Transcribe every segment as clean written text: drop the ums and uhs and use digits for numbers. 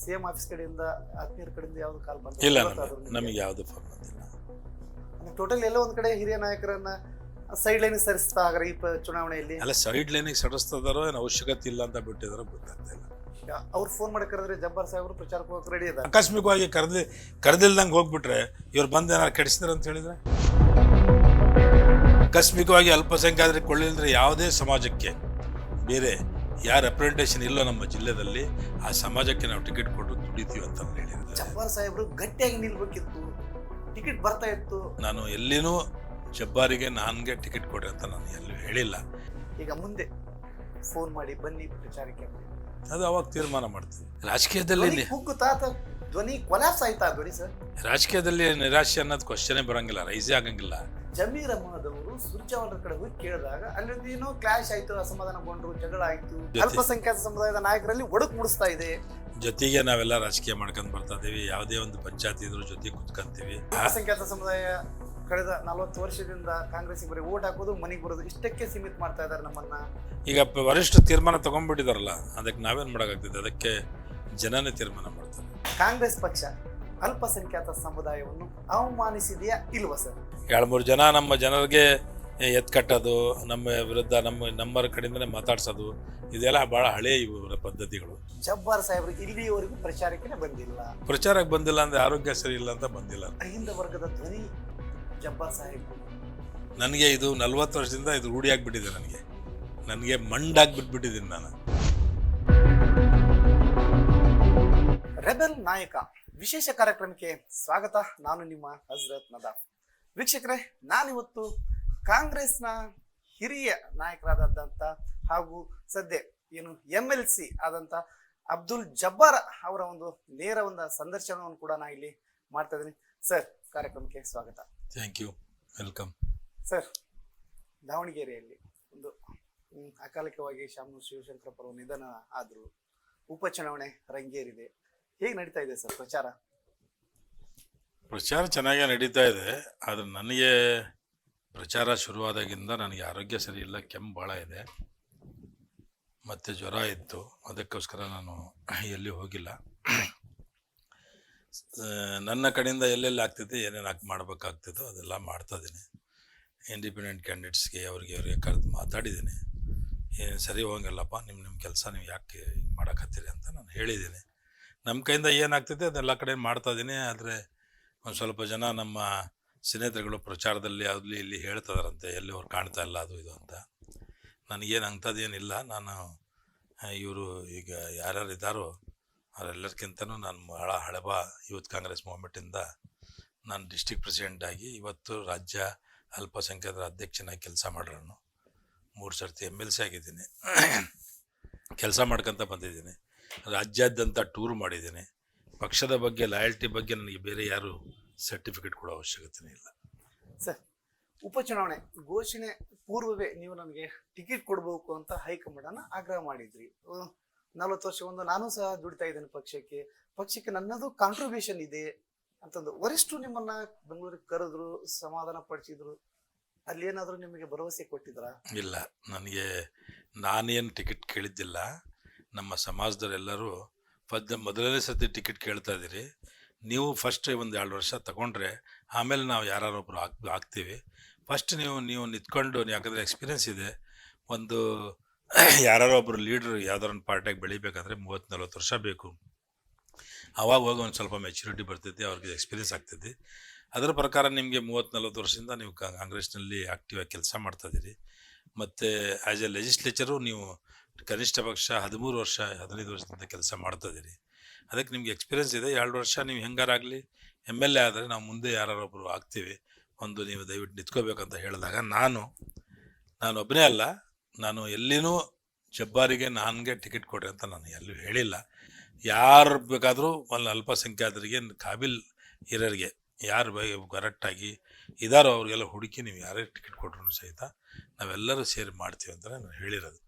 CM office ಕಡೆಯಿಂದ ಆತ್ಮೀಯರ ಕಡೆಯಿಂದ ಯಾವ್ದು ಕಾಲ್ ಬಂತ? ಇಲ್ಲ, ನಮಗೆ ಯಾವುದು ಫೋನ್ ಬಂದಿಲ್ಲ. ಟೋಟಲ್ ಎಲ್ಲ ಒಂದ್ ಕಡೆ ಹಿರಿಯ ನಾಯಕರನ್ನ ಸೈಡ್ ಲೈನ್ ಸರಿಸ್ತಾ ಆಗ್ರ ಈ ಚುನಾವಣೆಯಲ್ಲಿ. ಅಲ್ಲ, ಸೈಡ್ ಲೈನಿಗೆ ಸಡಿಸ್ತದಾರೋ ಏನು ಅವಶ್ಯಕತೆ ಇಲ್ಲ ಅಂತ ಬಿಟ್ಟಿದಾರೋ ಗೊತ್ತಾಗ್ತಾ ಇಲ್ಲ. ಅವ್ರು ಫೋನ್ ಮಾಡಿ ಕರೆದ್ರೆ ಜಬ್ಬಾರ್ ಸಾಹೇಬ್ರು ಪ್ರಚಾರಕ್ಕೆ ಹೋಗಕ್ಕೆ ರೆಡಿ ಇದ್ದಾರೆ. ಆಕಸ್ಮಿಕವಾಗಿ ಕರೆದಿಲ್ದಂಗೆ ಹೋಗ್ಬಿಟ್ರೆ ಇವ್ರು ಬಂದು ಏನಾರು ಕೆಡಿಸಿದಾರೆ ಅಂತ ಹೇಳಿದ್ರೆ, ಆಕಸ್ಮಿಕವಾಗಿ ಅಲ್ಪಸಂಖ್ಯಾತರಿಗೆ ಕೊಳ್ಳಿಲ್ಲದ್ರೆ ಯಾವುದೇ ಸಮಾಜಕ್ಕೆ ಬೇರೆ ಯಾರ ರೆಪ್ರೆಸೆಂಟೇಷನ್ ಇಲ್ಲೋ ನಮ್ಮ ಜಿಲ್ಲೆಯಲ್ಲಿ ಆ ಸಮಾಜಕ್ಕೆ ನಾವು ಟಿಕೆಟ್ ಕೊಟ್ಟು ದುಡಿತೀವಿ ಅಂತ ಹೇಳಿದ್ರು. ಜಬ್ಬಾರ್ ಸಾಹೇಬ್ರು ಗಟ್ಟಿಯಾಗಿ ನಿಲ್ಬೇಕಿತ್ತು, ಟಿಕೆಟ್ ಬರ್ತಾ ಇತ್ತು. ನಾನು ಎಲ್ಲಿನೂ ಜಬ್ಬಾರಿಗೆ ನನಗೆ ಟಿಕೆಟ್ ಕೊಡ್ರಿ ಅಂತ ನಾನು ಎಲ್ಲೂ ಹೇಳಿಲ್ಲ. ಈಗ ಮುಂದೆ ಫೋನ್ ಮಾಡಿ ಬನ್ನಿ ಪ್ರಚಾರಕ್ಕೆ, ಅದು ಅವಾಗ ತೀರ್ಮಾನ ಮಾಡ್ತೀವಿ. ರಾಜಕೀಯದಲ್ಲಿ ಧ್ವನಿ ಕೊಲ್ಯಾಪ್ಸ್ ಆಯ್ತಾ ಧ್ವನಿ ಸರ್? ರಾಜಕೀಯದಲ್ಲಿ ನಿರಾಶೆ ಅನ್ನೋದು ಕ್ವಶನೇ ಬರಂಗಿಲ್ಲ, ರೈಸೇ ಆಗಂಗಿಲ್ಲ. ಜಮೀರ್ ಅಹಮದ್ ಅವರು ಸುರ್ಜಾವರ ಕಡೆ ಹೋಗಿ ಕೇಳಿದಾಗ ಅಲ್ಲಿಂದ ಏನೋ ಕ್ಲಾಶ್ ಆಯ್ತು, ಅಸಮಾಧಾನಗೊಂಡ್ರು, ಜಗಳ ಆಯ್ತು, ಅಲ್ಪಸಂಖ್ಯಾತ ಸಮುದಾಯದ ನಾಯಕರಲ್ಲಿ ಒಡಕು ಮೂಡಿಸ್ತಾ ಇದೆ. ಜೊತೆಗೆ ನಾವೆಲ್ಲ ರಾಜಕೀಯ ಮಾಡ್ಕೊಂಡ್ ಬರ್ತಾ ಇದೀವಿ. ಯಾವುದೇ ಒಂದು ಪಂಚಾಯತ್ ಇದ್ರು ಜೊತೆ ಕುತ್ಕೊಂತೀವಿ. ಅಲ್ಪಸಂಖ್ಯಾತ ಸಮುದಾಯ ಕಳೆದ 40 ವರ್ಷದಿಂದ ಕಾಂಗ್ರೆಸ್ ಬರೀ ಓಟ್ ಹಾಕೋದು, ಮನೆಗೆ ಬರೋದು ಇಷ್ಟಕ್ಕೆ ಸೀಮಿತ ಮಾಡ್ತಾ ಇದ್ದಾರೆ ನಮ್ಮನ್ನ. ಈಗ ವರಿಷ್ಠ ತೀರ್ಮಾನ ತಗೊಂಡ್ಬಿಟ್ಟಿದಾರಲ್ಲ, ಅದಕ್ಕೆ ನಾವೇನ್ ಮಾಡಕ್ಕಾಗ್ತದೆ? ಅದಕ್ಕೆ ಜನನೇ ತೀರ್ಮಾನ ಮಾಡ್ತಾರೆ. ಕಾಂಗ್ರೆಸ್ ಪಕ್ಷ ಅಲ್ಪಸಂಖ್ಯಾತ ಸಮುದಾಯವನ್ನು ಅವಮಾನಿಸಿದೆಯಾ ಇಲ್ವಾ ಸರ್? 2-3 ಜನ ನಮ್ಮ ಜನರಿಗೆ ಎತ್ಕಟ್ಟೋದು, ನಮ್ಮ ವಿರುದ್ಧ ನಮ್ಮರ ಕಡೆಯಿಂದನೇ ಮಾತಾಡ್ಸೋದು, ಇದೆಲ್ಲ ಬಹಳ ಹಳೆಯ ಇವರ ಪದ್ಧತಿಗಳು. ಜಬ್ಬಾರ್ ಸಾಹೇಬ್ರು ಇಲ್ಲಿಯವರೆಗೂ ಪ್ರಚಾರಕ್ಕೆ ಬಂದಿಲ್ಲ. ಪ್ರಚಾರಕ್ಕೆ ಬಂದಿಲ್ಲ ಅಂದ್ರೆ ಆರೋಗ್ಯ ಸರಿ ಇಲ್ಲ ಅಂತ ಬಂದಿಲ್ಲ. ಅಹಿಂದ ವರ್ಗದ ಧ್ವನಿ ಜಬ್ಬಾರ್ ಸಾಹೇಬ್. ನನಗೆ ಇದು 40 ವರ್ಷದಿಂದ ಇದು ರೂಢಿಯಾಗ್ಬಿಟ್ಟಿದೆ. ನನಗೆ ಮಂಡಾಗ್ಬಿಟ್ಬಿಟ್ಟಿದ್ದೀನಿ ನಾನು. ರೆಬೆಲ್ ನಾಯಕ ವಿಶೇಷ ಕಾರ್ಯಕ್ರಮಕ್ಕೆ ಸ್ವಾಗತ. ನಾನು ನಿಮ್ಮ ಹಜರತ್ ನದಾಫ್. ವೀಕ್ಷಕರೇ, ನಾನಿವತ್ತು ಕಾಂಗ್ರೆಸ್ನ ಹಿರಿಯ ನಾಯಕರಾದಂಥ ಹಾಗೂ ಸದ್ಯ ಏನು MLC ಆದಂಥ ಅಬ್ದುಲ್ ಜಬ್ಬಾರ್ ಅವರ ಒಂದು ನೇರ ಒಂದು ಸಂದರ್ಶನವನ್ನು ಕೂಡ ನಾ ಇಲ್ಲಿ ಮಾಡ್ತಾ ಇದ್ದೀನಿ. ಸರ್, ಕಾರ್ಯಕ್ರಮಕ್ಕೆ ಸ್ವಾಗತ. Thank you, welcome. ಸರ್, ದಾವಣಗೆರೆಯಲ್ಲಿ ಒಂದು ಅಕಾಲಿಕವಾಗಿ ಶಾಮನೂರು ಶಿವಶಂಕರಪ್ಪ ಅವರು ನಿಧನ ಆದರು. ಉಪಚುನಾವಣೆ ರಂಗೇರಿದೆ. ಹೇಗೆ ನಡೀತಾ ಇದೆ ಸರ್ ಪ್ರಚಾರ? ಪ್ರಚಾರ ಚೆನ್ನಾಗೇ ನಡೀತಾ ಇದೆ. ಆದರೆ ನನಗೆ ಪ್ರಚಾರ ಶುರುವಾದಾಗಿಂದ ನನಗೆ ಆರೋಗ್ಯ ಸರಿ ಇಲ್ಲ, ಕೆಮ್ಮು ಭಾಳ ಇದೆ, ಮತ್ತು ಜ್ವರ ಇತ್ತು. ಅದಕ್ಕೋಸ್ಕರ ನಾನು ಎಲ್ಲಿ ಹೋಗಿಲ್ಲ. ನನ್ನ ಕಡೆಯಿಂದ ಎಲ್ಲೆಲ್ಲಿ ಆಗ್ತಿದೆ, ಏನೇನು ಮಾಡಬೇಕಾಗ್ತಿದ್ದೋ ಅದೆಲ್ಲ ಮಾಡ್ತಾಯಿದ್ದೀನಿ. ಇಂಡಿಪೆಂಡೆಂಟ್ ಕ್ಯಾಂಡಿಡೇಟ್ಸ್ಗೆ ಅವ್ರಿಗೆ ಕರೆದು ಮಾತಾಡಿದ್ದೀನಿ. ಏನು ಸರಿ ಹೋಗಂಗಿಲ್ಲಪ್ಪ, ನಿಮ್ಮ ಕೆಲಸ ನೀವು ಯಾಕೆ ಹಿಂಗೆ ಮಾಡೋಕತ್ತೀರಿ ಅಂತ ನಾನು ಹೇಳಿದ್ದೀನಿ. ನಮ್ಮ ಕೈಯಿಂದ ಏನಾಗ್ತಿದೆ ಅದೆಲ್ಲ ಕಡೆ ಮಾಡ್ತಾಯಿದ್ದೀನಿ. ಆದರೆ ಒಂದು ಸ್ವಲ್ಪ ಜನ ನಮ್ಮ ಸ್ನೇಹಿತರುಗಳು ಪ್ರಚಾರದಲ್ಲಿ ಅಲ್ಲಿ ಇಲ್ಲಿ ಹೇಳ್ತಿದಾರಂತೆ, ಎಲ್ಲಿ ಅವ್ರು ಕಾಣ್ತಾ ಇಲ್ಲ ಅದು ಇದು ಅಂತ. ನನಗೇನು ಅಂಥದ್ದೇನಿಲ್ಲ. ನಾನು ಇವರು ಈಗ ಯಾರ್ಯಾರು ಇದ್ದಾರೋ ಅವರೆಲ್ಲರಿಗಿಂತನೂ ನಾನು ಭಾಳ ಹಳಬ ಯೂತ್ ಕಾಂಗ್ರೆಸ್ ಮೂವ್ಮೆಂಟಿಂದ ನಾನು ಡಿಸ್ಟಿಕ್ ಪ್ರೆಸಿಡೆಂಟಾಗಿ ಇವತ್ತು ರಾಜ್ಯ ಅಲ್ಪಸಂಖ್ಯಾತರ ಅಧ್ಯಕ್ಷನಾಗಿ ಕೆಲಸ ಮಾಡೋನು. 3 ಸರ್ತಿ MLC ಆಗಿದ್ದೀನಿ, ಕೆಲಸ ಮಾಡ್ಕೊತ ಬಂದಿದ್ದೀನಿ. ರಾಜ್ಯಾದ್ಯಂತ ಟೂರ್ ಮಾಡಿದ್ದೀನಿ. ಪಕ್ಷದ ಬಗ್ಗೆ ಲಾಯಲ್ಟಿ ಬಗ್ಗೆ ನನಗೆ ಬೇರೆ ಯಾರು ಸರ್ಟಿಫಿಕೇಟ್ ಕೊಡೋ ಅವಶ್ಯಕತೆ ಇಲ್ಲ. ಸರ್, ಉಪಚುನಾವಣೆ ಘೋಷಣೆ ಪೂರ್ವವೇ ನೀವು ನನಗೆ ಟಿಕೆಟ್ ಕೊಡಬೇಕು ಅಂತ ಹೈಕಮಾಂಡನ್ನು ಆಗ್ರಹ ಮಾಡಿದ್ರಿ. 40 ವರ್ಷ ನಾನು ಸಹ ದುಡಿತಾ ಇದ್ದೇನೆ ಪಕ್ಷಕ್ಕೆ ನನ್ನದು ಕಾಂಟ್ರಿಬ್ಯೂಷನ್ ಇದೆ ಅಂತಂದು ವರಿಷ್ಠರು ನಿಮ್ಮನ್ನ ಬೆಂಗಳೂರಿಗೆ ಕರೆದ್ರು, ಸಮಾಧಾನ ಪಡಿಸಿದ್ರು. ಅಲ್ಲಿ ಏನಾದರೂ ನಿಮಗೆ ಭರವಸೆ ಕೊಟ್ಟಿದ್ರಾ? ಇಲ್ಲ, ನಾನೇನು ಟಿಕೆಟ್ ಕೇಳಿದ್ದಿಲ್ಲ. ನಮ್ಮ ಸಮಾಜದವರೆಲ್ಲರೂ ಮೊದಲನೇ ಸರ್ತಿ ಟಿಕೆಟ್ ಕೇಳ್ತಾ ಇದ್ದೀರಿ, ನೀವು ಫಸ್ಟ್ ಒಂದು 2 ವರ್ಷ ತಗೊಂಡ್ರೆ ಆಮೇಲೆ ನಾವು ಯಾರೊಬ್ಬರು ಆಗ್ತೀವಿ. ಫಸ್ಟ್ ನೀವು ನಿಂತ್ಕೊಂಡು, ಯಾಕಂದರೆ ಎಕ್ಸ್ಪೀರಿಯೆನ್ಸ್ ಇದೆ. ಒಂದು ಯಾರೊಬ್ಬರು ಲೀಡ್ರು ಯಾವ್ದಾರ ಒಂದು ಪಾರ್ಟಿಯಾಗಿ ಬೆಳಿಬೇಕಾದ್ರೆ 30-40 ವರ್ಷ ಬೇಕು. ಆವಾಗ ಹೋಗಿ ಒಂದು ಸ್ವಲ್ಪ ಮೆಚುರಿಟಿ ಬರ್ತೈತಿ, ಅವ್ರಿಗೆ ಎಕ್ಸ್ಪೀರಿಯೆನ್ಸ್ ಆಗ್ತೈತಿ. ಅದರ ಪ್ರಕಾರ ನಿಮಗೆ 30-40 ವರ್ಷದಿಂದ ನೀವು ಕಾಂಗ್ರೆಸ್ನಲ್ಲಿ ಆ್ಯಕ್ಟಿವ್ ಆಗಿ ಕೆಲಸ ಮಾಡ್ತಾಯಿದ್ದೀರಿ. ಮತ್ತು ಆ್ಯಸ್ ಎ ಲೆಜಿಸ್ಲೇಚರು ನೀವು ಕನಿಷ್ಠ ಪಕ್ಷ 13 ವರ್ಷ 15 ವರ್ಷದಿಂದ ಕೆಲಸ ಮಾಡ್ತಾಯಿದ್ದೀರಿ. ಅದಕ್ಕೆ ನಿಮ್ಗೆ ಎಕ್ಸ್ಪೀರಿಯೆನ್ಸ್ ಇದೆ. 2 ವರ್ಷ ನೀವು ಹೆಂಗಾರಾಗಲಿ MLA ಆದರೆ ನಾವು ಮುಂದೆ ಯಾರೊಬ್ಬರು ಆಗ್ತೀವಿ, ಒಂದು ನೀವು ದಯವಿಟ್ಟು ನಿಂತ್ಕೋಬೇಕಂತ ಹೇಳಿದಾಗ ನಾನು ಒಬ್ಬನೇ ಅಲ್ಲ, ನಾನು ಎಲ್ಲಿನೂ ಜಬ್ಬಾರಿಗೆ ನನಗೆ ಟಿಕೆಟ್ ಕೊಡ್ರಿ ಅಂತ ನಾನು ಎಲ್ಲೂ ಹೇಳಿಲ್ಲ. ಯಾರು ಬೇಕಾದರೂ ಒಂದು ಅಲ್ಪಸಂಖ್ಯಾತರಿಗೆ ಕಾಬಿಲ್ ಹಿರಿಯರಿಗೆ ಯಾರು ಕರೆಕ್ಟಾಗಿ ಇದ್ದಾರೋ ಅವ್ರಿಗೆಲ್ಲ ಹುಡುಕಿ ನೀವು ಯಾರೇ ಟಿಕೆಟ್ ಕೊಟ್ಟರು ಸಹಿತ ನಾವೆಲ್ಲರೂ ಸೇರಿ ಮಾಡ್ತೀವಿ ಅಂತ ನಾನು ಹೇಳಿರೋದು.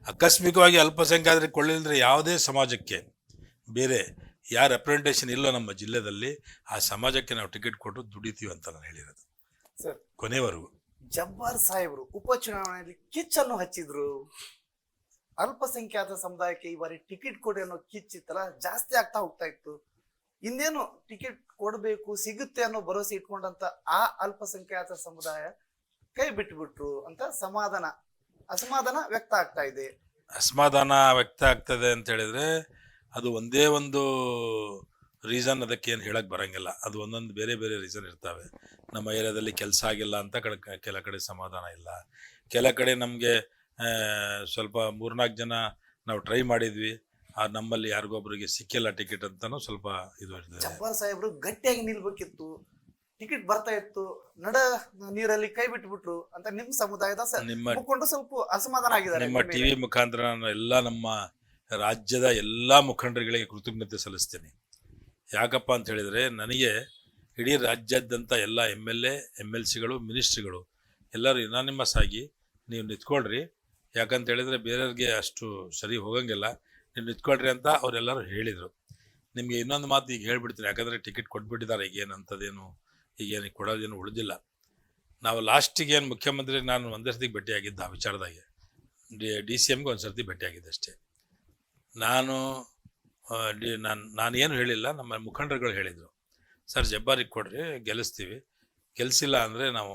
ಆಕಸ್ಮಿಕವಾಗಿ ಅಲ್ಪಸಂಖ್ಯಾತರಿಗೆ ಕೊಳ್ಳಿಲ್ಲದ್ರೆ ಯಾವುದೇ ಸಮಾಜಕ್ಕೆ ಬೇರೆ ಯಾರ ರೆಪ್ರೆಸೆಂಟೇಷನ್ ಇಲ್ಲೋ ನಮ್ಮ ಜಿಲ್ಲೆಯಲ್ಲಿ ಆ ಸಮಾಜಕ್ಕೆ ನಾವು ಟಿಕೆಟ್ ಕೊಟ್ಟು ದುಡಿತೀವಿ ಅಂತ ನಾನು ಹೇಳಿರೋದು ಸರ್. ಕೊನೆವರೆಗೂ ಜಬ್ಬಾರ್ ಸಾಹೇಬರು ಉಪಚುನಾವಣೆಯಲ್ಲಿ ಕಿಚ್ಚನ್ನು ಹಚ್ಚಿದ್ರು. ಅಲ್ಪಸಂಖ್ಯಾತ ಸಮುದಾಯಕ್ಕೆ ಈ ಬಾರಿ ಟಿಕೆಟ್ ಕೊಡಿ ಅನ್ನೋ ಕಿಚ್ಚಿತ್ತಲ್ಲ ಜಾಸ್ತಿ ಆಗ್ತಾ ಹೋಗ್ತಾ ಇತ್ತು. ಇನ್ನೇನು ಟಿಕೆಟ್ ಕೊಡಬೇಕು ಸಿಗುತ್ತೆ ಅನ್ನೋ ಭರವಸೆ ಇಟ್ಕೊಂಡಂತ ಆ ಅಲ್ಪಸಂಖ್ಯಾತ ಸಮುದಾಯ ಕೈ ಬಿಟ್ಬಿಟ್ರು ಅಂತ ಅಸಮಾಧಾನ ವ್ಯಕ್ತ ಆಗ್ತಾ ಇದೆ. ಅಸಮಾಧಾನ ವ್ಯಕ್ತ ಆಗ್ತದೆ ಅಂತ ಹೇಳಿದ್ರೆ ಅದು ಒಂದೇ ಒಂದು ರೀಸನ್, ಅದಕ್ಕೆ ಏನು ಹೇಳಕ್ ಬರಂಗಿಲ್ಲ. ಅದು ಒಂದೊಂದು ಬೇರೆ ಬೇರೆ ರೀಸನ್ ಇರ್ತವೆ. ನಮ್ಮ ಏರಿಯಾದಲ್ಲಿ ಕೆಲಸ ಆಗಿಲ್ಲ ಅಂತ ಕೆಲ ಕಡೆ ಸಮಾಧಾನ ಇಲ್ಲ, ಕೆಲ ಕಡೆ ನಮಗೆ ಸ್ವಲ್ಪ 3-4 ಜನ ನಾವು ಟ್ರೈ ಮಾಡಿದ್ವಿ, ನಮ್ಮಲ್ಲಿ ಯಾರಿಗೊಬ್ರಿಗೆ ಸಿಕ್ಕಿಲ್ಲ ಟಿಕೆಟ್ ಅಂತಾನು ಸ್ವಲ್ಪ ಇದು ಇರ್ತದೆ. ಜಬ್ಬಾರ್ ಸಾಹೇಬ್ರು ಗಟ್ಟಿಯಾಗಿ ನಿಲ್ಬೇಕಿತ್ತು, ಟಿಕೆಟ್ ಬರ್ತಾ ಇತ್ತು, ನಡ ನೀರಲ್ಲಿ ಕೈ ಬಿಟ್ಬಿಟ್ರು ಅಂತ ನಿಮ್ ಸಮುದಾಯದ ಮುಖಂಡರು ಸ್ವಲ್ಪ ಅಸಮಾಧಾನ ಆಗಿದ್ದಾರೆ. ನಿಮ್ಮ ಟಿವಿ ಮುಖಾಂತರ ನಾನು ಎಲ್ಲ ನಮ್ಮ ರಾಜ್ಯದ ಎಲ್ಲಾ ಮುಖಂಡರುಗಳಿಗೆ ಕೃತಜ್ಞತೆ ಸಲ್ಲಿಸ್ತೇನೆ. ಯಾಕಪ್ಪ ಅಂತ ಹೇಳಿದ್ರೆ ನನಗೆ ಇಡೀ ರಾಜ್ಯಾದ್ಯಂತ ಎಲ್ಲ MLA MLCಗಳು ಮಿನಿಸ್ಟ್ರಿಗಳು ಎಲ್ಲರೂ ಯುನಾನಿಮಸ್ ಆಗಿ ನೀವು ನಿಂತ್ಕೊಳ್ರಿ, ಯಾಕಂತ ಹೇಳಿದ್ರೆ ಬೇರೆಯವ್ರಿಗೆ ಅಷ್ಟು ಸರಿ ಹೋಗಂಗಿಲ್ಲ, ನೀವು ನಿಂತ್ಕೊಳ್ರಿ ಅಂತ ಅವರೆಲ್ಲರೂ ಹೇಳಿದರು. ನಿಮಗೆ ಇನ್ನೊಂದು ಮಾತು ಈಗ ಹೇಳ್ಬಿಡ್ತೀನಿ, ಯಾಕಂದರೆ ಟಿಕೆಟ್ ಕೊಟ್ಬಿಟ್ಟಿದ್ದಾರೆ, ಈಗೇನಂಥದ್ದೇನು ಈಗೇನು ಕೊಡೋದೇನು ಉಳಿದಿಲ್ಲ. ನಾವು ಲಾಸ್ಟಿಗೆ ಏನು ಮುಖ್ಯಮಂತ್ರಿ ನಾನು ಒಂದೇ ಸರ್ತಿ ಭೇಟಿಯಾಗಿದ್ದ ಆ ವಿಚಾರದಾಗೆ, DCMಗೆ ಒಂದು ಸರ್ತಿ ಭೇಟಿಯಾಗಿದ್ದೆ ಅಷ್ಟೇ. ನಾನೇನು ಹೇಳಿಲ್ಲ, ನಮ್ಮ ಮುಖಂಡರುಗಳು ಹೇಳಿದರು, ಸರ್ ಜಬ್ಬಾರಿಗೆ ಕೊಡ್ರಿ ಗೆಲ್ಲಿಸ್ತೀವಿ, ಗೆಲ್ಲಿಸಿಲ್ಲ ಅಂದರೆ ನಾವು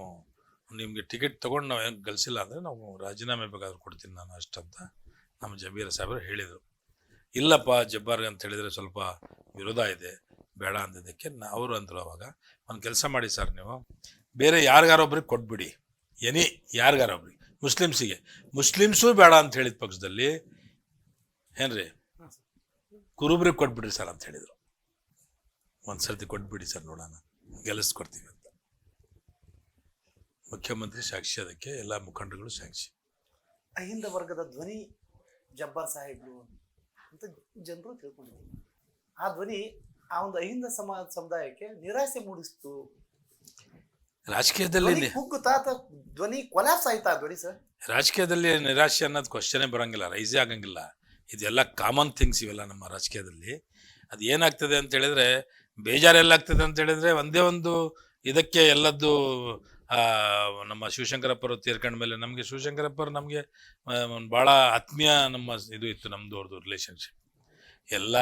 ನಿಮಗೆ ಟಿಕೆಟ್ ತೊಗೊಂಡು ನಾವು ಏನು ಗೆಲ್ಲಿಸಿಲ್ಲ ಅಂದರೆ ನಾವು ರಾಜೀನಾಮೆ ಬೇಕಾದ್ರೂ ಕೊಡ್ತೀನಿ ನಾನು ಅಷ್ಟಂತ ನಮ್ಮ ಜಬೀರ್ ಸಾಹೇಬರು ಹೇಳಿದರು. ಇಲ್ಲಪ್ಪ ಜಬ್ಬಾರ್ಗೆ ಅಂತ ಹೇಳಿದರೆ ಸ್ವಲ್ಪ ವಿರೋಧ ಇದೆ, ಬೇಡ ಅಂದಿದ್ದಕ್ಕೆ ಅವರು ಅಂದರು ಅವಾಗ, ಒಂದು ಕೆಲಸ ಮಾಡಿ ಸರ್, ನೀವು ಬೇರೆ ಯಾರಿಗಾರೊಬ್ರಿಗೆ ಕೊಟ್ಬಿಡಿ, ಯಾರಿಗಾರೊಬ್ರಿಗೆ, ಮುಸ್ಲಿಮ್ಸೂ ಬೇಡ ಅಂತ ಹೇಳಿದ ಪಕ್ಷದಲ್ಲಿ ಏನ್ರಿ ಕುರುಬ್ರಿಗೆ ಕೊಟ್ಬಿಡ್ರಿ ಸರ್ ಅಂತ ಹೇಳಿದರು. ಒಂದು ಸರ್ತಿ ಕೊಟ್ಬಿಡಿ ಸರ್ ನೋಡೋಣ, ಗೆಲ್ಲಿಸ್ಕೊಡ್ತೀವಿ ಅಂತ. ಮುಖ್ಯಮಂತ್ರಿ ಸಾಕ್ಷಿ, ಅದಕ್ಕೆ ಎಲ್ಲ ಮುಖಂಡರುಗಳು ಸಾಕ್ಷಿ. ಅಹಿಂದ ವರ್ಗದ ಧ್ವನಿ ಜಬ್ಬಾರ್ ಸಾಹೇಬ್ರು ಅಂತ ಜನರು ತಿಳ್ಕೊಂಡಿದ್ರು. ಆ ಧ್ವನಿ ಆ ಒಂದು ಅಹಿಂದ ಸಮುದಾಯಕ್ಕೆ ನಿರಾಸೆ ಮೂಡಿಸ್ತು. ರಾಜಕೀಯದಲ್ಲಿ ಧ್ವನಿ ಕೊಲ್ಯಾಪ್ಸ್ ಆಯ್ತಾ ಧ್ವನಿ ಸರ್? ರಾಜಕೀಯದಲ್ಲಿ ನಿರಾಶೆ ಅನ್ನೋದು ಕ್ವಶನೇ ಬರಂಗಿಲ್ಲ, ರೈಸೇ ಆಗಂಗಿಲ್ಲ. ಇದೆಲ್ಲ ಕಾಮನ್ ಥಿಂಗ್ಸ್ ಇವೆಲ್ಲ ನಮ್ಮ ರಾಜಕೀಯದಲ್ಲಿ. ಅದು ಏನಾಗ್ತದೆ ಅಂತ ಹೇಳಿದ್ರೆ, ಬೇಜಾರೆಲ್ಲಾಗ್ತದೆ ಅಂತ ಹೇಳಿದ್ರೆ, ಒಂದೇ ಒಂದು ಇದಕ್ಕೆ ಎಲ್ಲದ್ದು ನಮ್ಮ ಶಿವಶಂಕರಪ್ಪರು ತೀರ್ಕೊಂಡ ಮೇಲೆ ನಮಗೆ ಶಿವಶಂಕರಪ್ಪರು ನಮಗೆ ಭಾಳ ಆತ್ಮೀಯ ನಮ್ಮ ಇದು ಇತ್ತು, ನಮ್ಮದು ಅವ್ರದ್ದು ರಿಲೇಷನ್ಶಿಪ್. ಎಲ್ಲ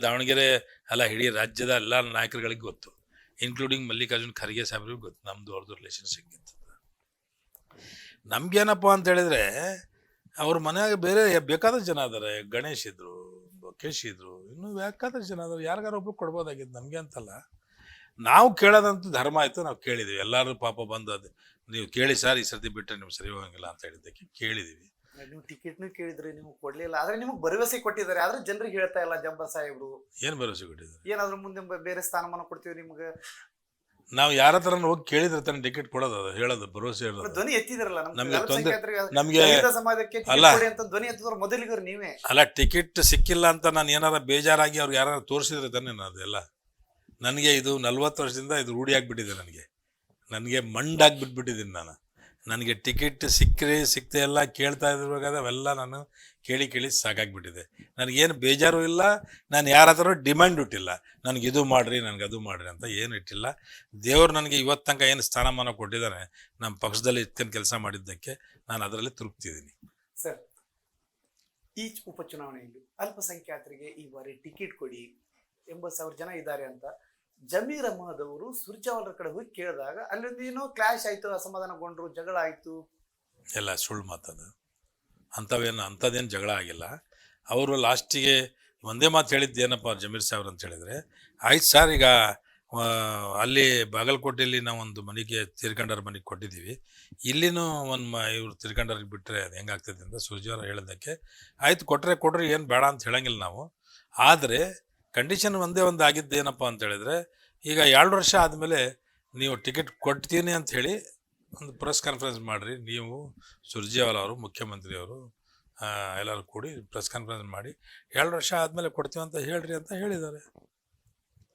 ದಾವಣಗೆರೆ ಅಲ್ಲ ಇಡೀ ರಾಜ್ಯದ ಎಲ್ಲ ನಾಯಕರುಗಳಿಗೆ ಗೊತ್ತು, ಇನ್ಕ್ಲೂಡಿಂಗ್ ಮಲ್ಲಿಕಾರ್ಜುನ್ ಖರ್ಗೆ ಸಾಹೇಬ್ರಿಗೂ ಗೊತ್ತು ನಮ್ಮದು ಅವ್ರದ್ದು ರಿಲೇಷನ್ಶಿಪ್ ಇತ್ತು. ನಮ್ಗೇನಪ್ಪ ಅಂತ ಹೇಳಿದ್ರೆ, ಅವ್ರ ಮನೆಯಾಗ ಬೇರೆ ಬೇಕಾದಷ್ಟು ಜನ ಅದಾರೆ, ಗಣೇಶ್ ಇದ್ರು, ಬೊಕೇಶ್ ಇದ್ರು, ಇನ್ನೂ ಬೇಕಾದಷ್ಟು ಜನ ಅದಾರೆ, ಯಾರಿಗಾರ ಒಬ್ರು ಕೊಡ್ಬೋದಾಗಿತ್ತು, ನಮಗೆ ಅಂತಲ್ಲ. ನಾವು ಕೇಳೋದಂತೂ ಧರ್ಮ ಆಯಿತು, ನಾವು ಕೇಳಿದ್ದೀವಿ. ಎಲ್ಲರೂ ಪಾಪ ಬಂದು ಅದು ನೀವು ಕೇಳಿ ಸರ್, ಈ ಸರ್ತಿ ಬಿಟ್ಟರೆ ನೀವು ಸರಿ ಹೋಗಂಗಿಲ್ಲ ಅಂತ ಹೇಳಿದ್ದಕ್ಕೆ ಕೇಳಿದ್ದೀವಿ. ನೀವು ಟಿಕೆಟ್ನು ಕೇಳಿದ್ರಿ, ನೀವು ಕೊಡ್ಲಿಲ್ಲ, ಆದ್ರೆ ನಿಮಗೆ ಭರವಸೆ ಕೊಟ್ಟಿದ್ದಾರೆ, ಆದ್ರೆ ಜನರಿಗೆ ಹೇಳ್ತಾ ಇಲ್ಲ ಜಬ್ಬಾರ್ ಸಾಹೇಬ್ರು. ಏನು ಭರವಸೆ ಕೊಟ್ಟಿದ್ದಾರೆ? ಏನಾದ್ರೂ ಮುಂದೆ ಬೇರೆ ಸ್ಥಾನಮಾನ ಕೊಡ್ತೀವಿ ನಿಮ್ಗೆ. ನಾವು ಯಾರ ಹತ್ರ ಹೋಗಿ ಕೇಳಿದ್ರೆ ತಾನೆ ಟಿಕೆಟ್ ಕೊಡೋದು, ಅದು ಹೇಳೋದು, ಭರವಸೆ ಹೇಳೋದು. ಧ್ವನಿ ಎತ್ತಿದ್ರಲ್ಲ ನಮಗೆ ಸಮಾಜಕ್ಕೆ ಧ್ವನಿ ಎತ್ತಿದ್ರು ಮೊದಲಿಗರು ನೀವೇ ಅಲ್ಲ. ಟಿಕೆಟ್ ಸಿಕ್ಕಿಲ್ಲ ಅಂತ ನಾನು ಏನಾರ ಬೇಜಾರಾಗಿ ಅವ್ರಿಗೆ ಯಾರು ತೋರಿಸಿದ್ರೆ ತಾನೆ ಅದೆಲ್ಲ. ನನಗೆ ಇದು 40 ವರ್ಷದಿಂದ ಇದು ರೂಢಿ ಆಗಿಬಿಟ್ಟಿದೆ, ನನಗೆ ಮಂಡಾಗ್ಬಿಟ್ಬಿಟ್ಟಿದ್ದೀನಿ ನಾನು. ನನಗೆ ಟಿಕೆಟ್ ಸಿಕ್ತೆ ಎಲ್ಲ ಕೇಳ್ತಾ ಇದ್ರುವಾಗ ಅವೆಲ್ಲ ನಾನು ಕೇಳಿ ಸಾಕಾಗ್ಬಿಟ್ಟಿದೆ. ನನಗೇನು ಬೇಜಾರು ಇಲ್ಲ, ನಾನು ಯಾರ ಹತ್ರ ಡಿಮ್ಯಾಂಡ್ ಇಟ್ಟಿಲ್ಲ, ನನಗೆ ಇದು ಮಾಡಿರಿ ನನಗೆ ಅದು ಮಾಡಿರಿ ಅಂತ ಏನು ಇಟ್ಟಿಲ್ಲ. ದೇವರು ನನಗೆ ಇವತ್ತು ತನಕ ಏನು ಸ್ಥಾನಮಾನ ಕೊಟ್ಟಿದ್ದಾನೆ, ನಮ್ಮ ಪಕ್ಷದಲ್ಲಿ ಇತ್ತೇನು ಕೆಲಸ ಮಾಡಿದ್ದಕ್ಕೆ ನಾನು ಅದರಲ್ಲಿ ತೃಪ್ತಿದ್ದೀನಿ. ಸರ್, ಈ ಉಪಚುನಾವಣೆಯಲ್ಲಿ ಅಲ್ಪಸಂಖ್ಯಾತರಿಗೆ ಈ ಬಾರಿ ಟಿಕೆಟ್ ಕೊಡಿ, 80,000 ಜನ ಇದ್ದಾರೆ ಅಂತ ಜಮೀರ್ ಅಹಮದ್ ಅವರು ಸುರ್ಜಾವಾಲರ ಕಡೆ ಹೋಗಿ ಕೇಳಿದಾಗ ಅಲ್ಲೊಂದು ಏನೋ ಕ್ಲಾಶ್ ಆಯ್ತು, ಅಸಮಾಧಾನಗೊಂಡ್ರು, ಜಗಳ ಆಯ್ತು. ಎಲ್ಲ ಸುಳ್ಳು ಮಾತದು. ಅಂಥದ್ದೇನು ಜಗಳ ಆಗಿಲ್ಲ. ಅವರು ಲಾಸ್ಟಿಗೆ ಒಂದೇ ಮಾತು ಹೇಳಿದ್ದೇನಪ್ಪ ಜಮೀರ್ ಸಾಹೇಬ್ರು ಅಂತ ಹೇಳಿದರೆ, ಆಯ್ತು ಸರ್, ಈಗ ಅಲ್ಲಿ ಬಾಗಲಕೋಟೆಯಲ್ಲಿ ನಾವು ಒಂದು ಮನೆಗೆ ತೀರ್ಕೊಂಡವ್ರ ಮನೆಗೆ ಕೊಟ್ಟಿದ್ದೀವಿ, ಇಲ್ಲಿನೂ ಇವ್ರು ತೀರ್ಕೊಂಡವ್ರಿಗೆ ಬಿಟ್ಟರೆ ಅದು ಹೆಂಗಾಗ್ತದೆ ಅಂತ ಸುರ್ಜಾವಾಲ ಹೇಳೋದಕ್ಕೆ, ಆಯ್ತು ಕೊಡ್ರಿ ಏನು ಬೇಡ ಅಂತ ಹೇಳಂಗಿಲ್ಲ ನಾವು. ಆದರೆ ಕಂಡೀಷನ್ ಒಂದೇ ಒಂದು ಆಗಿದ್ದು ಏನಪ್ಪ ಅಂತ ಹೇಳಿದ್ರೆ, ಈಗ 2 ವರ್ಷ ಆದಮೇಲೆ ನೀವು ಟಿಕೆಟ್ ಕೊಡ್ತೀನಿ ಅಂತ ಹೇಳಿ ಒಂದು ಪ್ರೆಸ್ ಕಾನ್ಫರೆನ್ಸ್ ಮಾಡಿರಿ, ನೀವು ಸುರ್ಜೇವಾಲಾ ಅವರು, ಮುಖ್ಯಮಂತ್ರಿಯವರು ಎಲ್ಲರೂ ಕೂಡಿ ಪ್ರೆಸ್ ಕಾನ್ಫರೆನ್ಸ್ ಮಾಡಿ 2 ವರ್ಷ ಆದಮೇಲೆ ಕೊಡ್ತೀವಿ ಅಂತ ಹೇಳ್ರಿ ಅಂತ ಹೇಳಿದ್ದಾರೆ.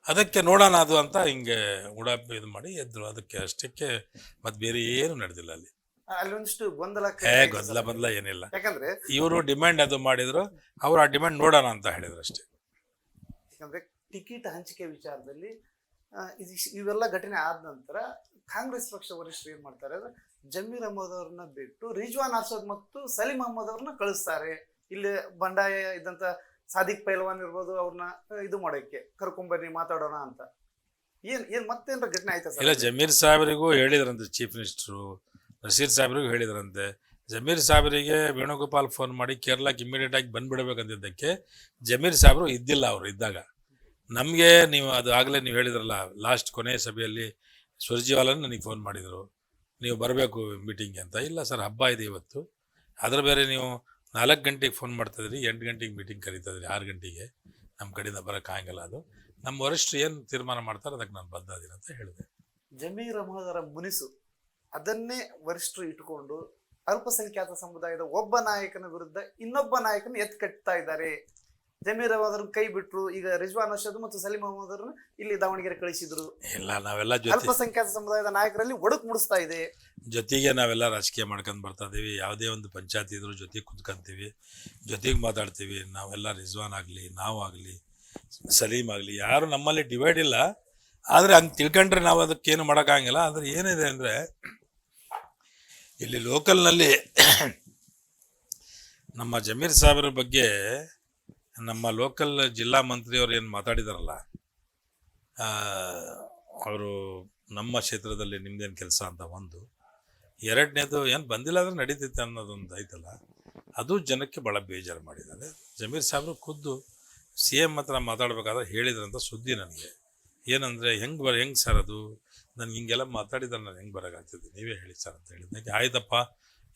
ಅದಕ್ಕೆ ನೋಡೋಣ ಅದು ಅಂತ ಹಿಂಗೆ ಉಡಾಪಿ ಇದು ಮಾಡಿ ಎದ್ರು. ಅದಕ್ಕೆ ಅಷ್ಟಕ್ಕೆ ಮತ್ತೆ ಬೇರೆ ಏನು ನಡೆದಿಲ್ಲ ಅಲ್ಲಿ. ಅಲ್ಲೊಂದಿಷ್ಟು ಗೊಂದಲ ಏನಿಲ್ಲ. ಯಾಕಂದ್ರೆ ಇವರು ಡಿಮ್ಯಾಂಡ್ ಅದು ಮಾಡಿದ್ರು, ಅವ್ರು ಆ ಡಿಮ್ಯಾಂಡ್ ನೋಡೋಣ ಅಂತ ಹೇಳಿದ್ರು ಅಷ್ಟೇ. ಯಾಕಂದ್ರೆ ಟಿಕೆಟ್ ಹಂಚಿಕೆ ವಿಚಾರದಲ್ಲಿ ಇವೆಲ್ಲ ಘಟನೆ ಆದ ನಂತರ ಕಾಂಗ್ರೆಸ್ ಪಕ್ಷ ವರಿಷ್ಠರು ಏನ್ ಮಾಡ್ತಾರೆ ಅಂದ್ರೆ, ಜಮೀರ್ ಅಹಮದ್ ಅವ್ರನ್ನ ಬಿಟ್ಟು ರಿಜ್ವಾನ್ ಅರ್ಷದ್ ಮತ್ತು ಸಲೀಂ ಅಹಮದ್ ಅವ್ರನ್ನ ಕಳಿಸ್ತಾರೆ. ಇಲ್ಲಿ ಬಂಡಾಯ ಇದ್ದಂತ ಸಾದಿಕ್ ಪೈಲ್ವಾನ್ ಇರ್ಬೋದು, ಅವ್ರನ್ನ ಇದು ಮಾಡೋಕೆ ಕರ್ಕೊಂಬರ್ರಿ ಮಾತಾಡೋಣ ಅಂತ. ಏನ್ ಮತ್ತೇನ್ರ ಘಟನೆ ಆಯ್ತಾ ಇಲ್ಲ, ಸರ್? ಜಮೀರ್ ಸಾಹೇಬರಿಗೂ ಹೇಳಿದ್ರಂತೆ, ಚೀಫ್ ಮಿನಿಸ್ಟ್ರು ನಸೀರ್ ಸಾಹೇಬರಿಗೂ ಹೇಳಿದ್ರಂತೆ. ಜಮೀರ್ ಸಾಹೇಬರಿಗೆ ವೇಣುಗೋಪಾಲ್ ಫೋನ್ ಮಾಡಿ ಕೇರಳಕ್ಕೆ ಇಮಿಡಿಯೇಟ್ ಆಗಿ ಬಂದ್ಬಿಡ್ಬೇಕಂತಿದ್ದಕ್ಕೆ ಜಮೀರ್ ಸಾಹೇಬರು ಇದ್ದಿಲ್ಲ. ಅವರು ಇದ್ದಾಗ ನಮಗೆ ನೀವು ಅದು ಆಗಲೇ ನೀವು ಹೇಳಿದ್ರಲ್ಲ ಲಾಸ್ಟ್ ಕೊನೆಯ ಸಭೆಯಲ್ಲಿ ಸುರ್ಜಿವಾಲನ್ ನನಗೆ ಫೋನ್ ಮಾಡಿದರು, ನೀವು ಬರಬೇಕು ಮೀಟಿಂಗ್ಗೆ ಅಂತ. ಇಲ್ಲ ಸರ್, ಹಬ್ಬ ಇದೆ ಇವತ್ತು, ಅದ್ರ ಬೇರೆ ನೀವು 4 ಗಂಟೆಗೆ ಫೋನ್ ಮಾಡ್ತಾಯಿದ್ರಿ, 8 ಗಂಟೆಗೆ ಮೀಟಿಂಗ್ ಕರೀತಾಯಿದ್ರಿ, 6 ಗಂಟೆಗೆ ನಮ್ಮ ಕಡೆಯಿಂದ ಬರೋಕ್ಕಾಗಲ್ಲ, ಅದು ನಮ್ಮ ವರಿಷ್ಠರು ಏನು ತೀರ್ಮಾನ ಮಾಡ್ತಾರೆ ಅದಕ್ಕೆ ನಾನು ಬದ್ಧಾದೀನಿ ಅಂತ ಹೇಳಿದೆ. ಜಮೀರ್ ಅಹಮದರ ಮುನಿಸು ಅದನ್ನೇ ವರಿಷ್ಠರು ಇಟ್ಕೊಂಡು ಅಲ್ಪಸಂಖ್ಯಾತ ಸಮುದಾಯದ ಒಬ್ಬ ನಾಯಕನ ವಿರುದ್ಧ ಇನ್ನೊಬ್ಬ ನಾಯಕನ ಎತ್ಕಟ್ತಾ ಇದ್ದಾರೆ. ಜಮೀರ್ ಅಹಮದರನ್ನ ಕೈ ಬಿಟ್ರು, ಈಗ ರಿಜ್ವಾನ್ ಅರ್ಷದ್ ಮತ್ತು ಸಲೀಂ ಅಹಮದರನ್ನ ಇಲ್ಲಿ ದಾವಣಗೆರೆ ಕಳಿಸಿದ್ರು. ಇಲ್ಲ, ನಾವೆಲ್ಲ ಅಲ್ಪಸಂಖ್ಯಾತ ಸಮುದಾಯದ ನಾಯಕರಲ್ಲಿ ಒಡಕು ಮುಡಿಸ್ತಾ ಇದೆ. ಜೊತೆಗೆ ನಾವೆಲ್ಲ ರಾಜಕೀಯ ಮಾಡ್ಕೊಂಡು ಬರ್ತಾ ಇದ್ದೀವಿ. ಯಾವುದೇ ಒಂದು ಪಂಚಾಯತ್ ಇದ್ರೂ ಜೊತೆಗೆ ಕುತ್ಕೊಂತೀವಿ, ಜೊತೆಗೆ ಮಾತಾಡ್ತೀವಿ. ನಾವೆಲ್ಲ ರಿಜ್ವಾನ್ ಆಗಲಿ, ನಾವು ಆಗಲಿ, ಸಲೀಂ ಆಗಲಿ, ಯಾರು ನಮ್ಮಲ್ಲಿ ಡಿವೈಡ್ ಇಲ್ಲ. ಆದರೆ ಹಂಗೆ ತಿಳ್ಕೊಂಡ್ರೆ ನಾವು ಅದಕ್ಕೇನು ಮಾಡೋಕ್ಕಾಗಿಲ್ಲ. ಆದರೆ ಏನಿದೆ ಅಂದರೆ ಇಲ್ಲಿ ಲೋಕಲ್ನಲ್ಲಿ ನಮ್ಮ ಜಮೀರ್ ಸಾಹೇಬ್ರ ಬಗ್ಗೆ ನಮ್ಮ ಲೋಕಲ್ ಜಿಲ್ಲಾ ಮಂತ್ರಿಯವರು ಏನು ಮಾತಾಡಿದಾರಲ್ಲ, ಅವರು ನಮ್ಮ ಕ್ಷೇತ್ರದಲ್ಲಿ ನಿಮ್ದೇನು ಕೆಲಸ ಅಂತ ಒಂದು, ಎರಡನೇದು ಏನು ಬಂದಿಲ್ಲ ಅಂದರೆ ನಡೀತೈತೆ ಅನ್ನೋದೊಂದು ಐತಲ್ಲ, ಅದು ಜನಕ್ಕೆ ಭಾಳ ಬೇಜಾರು ಮಾಡಿದ್ದಾರೆ. ಜಮೀರ್ ಸಾಹೇಬರು ಖುದ್ದು CM ಹತ್ರ ಮಾತಾಡಬೇಕಾದ್ರೆ ಹೇಳಿದ್ರಂತ ಸುದ್ದಿ ನನಗೆ. ಏನಂದರೆ ಹೆಂಗೆ ಸರ್ ಅದು, ನನಗೆ ಹಿಂಗೆಲ್ಲ ಮಾತಾಡಿದ್ರೆ ನಾನು ಹೆಂಗೆ ಬರೋಕ್ಕಾಗ್ತದೆ, ನೀವೇ ಹೇಳಿ ಸರ್ ಅಂತ ಹೇಳಿದ್ದಕ್ಕೆ, ಆಯ್ತಪ್ಪ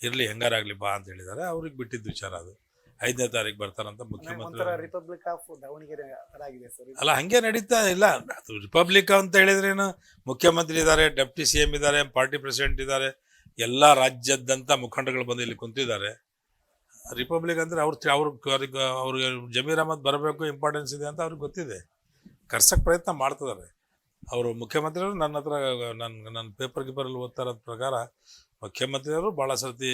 ಇರಲಿ ಹೆಂಗಾರಾಗಲಿ ಬಾ ಅಂತ ಹೇಳಿದ್ದಾರೆ. ಅವ್ರಿಗೆ ಬಿಟ್ಟಿದ್ದು ವಿಚಾರ ಅದು. 5ನೇ ತಾರೀಕು ಬರ್ತಾರಂತ ಮುಖ್ಯಮಂತ್ರಿ. ರಿಪಬ್ಲಿಕ್ ಆಫ್ ದಾವಣಗೆರೆ ಆಗಿದೆ ಸರ್. ಅಲ್ಲ, ಹಂಗೆ ನಡೀತಾ ಇಲ್ಲ. ಅದು ರಿಪಬ್ಲಿಕ್ ಅಂತ ಹೇಳಿದ್ರೇನು, ಮುಖ್ಯಮಂತ್ರಿ ಇದ್ದಾರೆ, ಡೆಪ್ಟಿ CM ಇದ್ದಾರೆ, ಪಾರ್ಟಿ ಪ್ರೆಸಿಡೆಂಟ್ ಇದ್ದಾರೆ, ಎಲ್ಲ ರಾಜ್ಯದಂಥ ಮುಖಂಡಗಳು ಬಂದು ಇಲ್ಲಿ ಕುಂತಿದ್ದಾರೆ. ರಿಪಬ್ಲಿಕ್ ಅಂದರೆ ಅವ್ರಿಗೆ ಜಮೀರ್ ಅಹಮದ್ ಬರಬೇಕು, ಇಂಪಾರ್ಟೆನ್ಸ್ ಇದೆ ಅಂತ ಅವ್ರಿಗೆ ಗೊತ್ತಿದೆ, ಕರ್ಸಕ್ಕೆ ಪ್ರಯತ್ನ ಮಾಡ್ತಿದ್ದಾರೆ. ಅವರು ಮುಖ್ಯಮಂತ್ರಿಯವರು ನನ್ನ ಹತ್ರ ನನ್ನ ಪೇಪರ್ ಗೀಪರಲ್ಲಿ ಓದ್ತಾ ಇರೋದ ಪ್ರಕಾರ ಮುಖ್ಯಮಂತ್ರಿಯವರು ಭಾಳ ಸರ್ತಿ